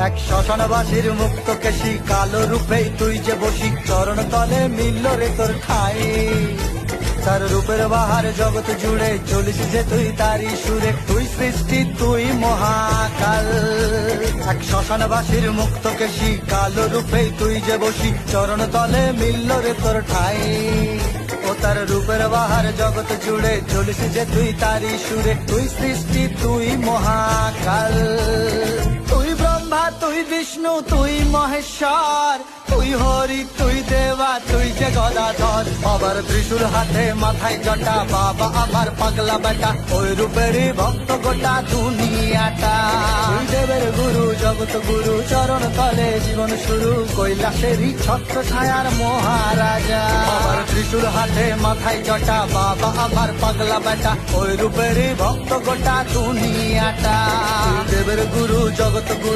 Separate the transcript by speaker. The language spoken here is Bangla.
Speaker 1: এক শ্মশানবাসীর মুক্ত কেশি কালো রূপে তুই যে বসি, চরণ তলে মিলল রে তোর ঠাই। তার রূপের বাহার জগৎ জুড়ে চলিস যে তুই তারি সুরে, তুই সৃষ্টি তুই মহাকাল। এক শ্মশানবাসীর মুক্ত কেশি কালো রূপে তুই যে বসি, চরণ তলে মিলল রে তোর ঠাই। ও তার রূপের বাহার জগৎ জুড়ে চলিস যে তুই তারি সুরে, তুই সৃষ্টি তুই মহাকাল। তুই ব্রহ্মা তুই বিষ্ণু তুই মহেশ্বর, তুই হরি তুই দেবা তুই যে গদাধর। আবার ত্রিশূল হাতে মাথায় জটা, বাবা আমার পাগলা বেটা, ওই রূপেরই ভক্ত গোটা দুনিয়াটা। তুই দেবের গুরু জগৎ গুরু, চরণ তলে জীবন শুরু, কৈলাসেরই ছত্র ছায়ার মহারাজা। আবার ত্রিশূল হাতে মাথায় জটা, বাবা আমার পাগলা বেটা, ওই রূপেরই ভক্ত গোটা দুনিয়াটা। তুই দেবের গুরু জগৎ গুরু,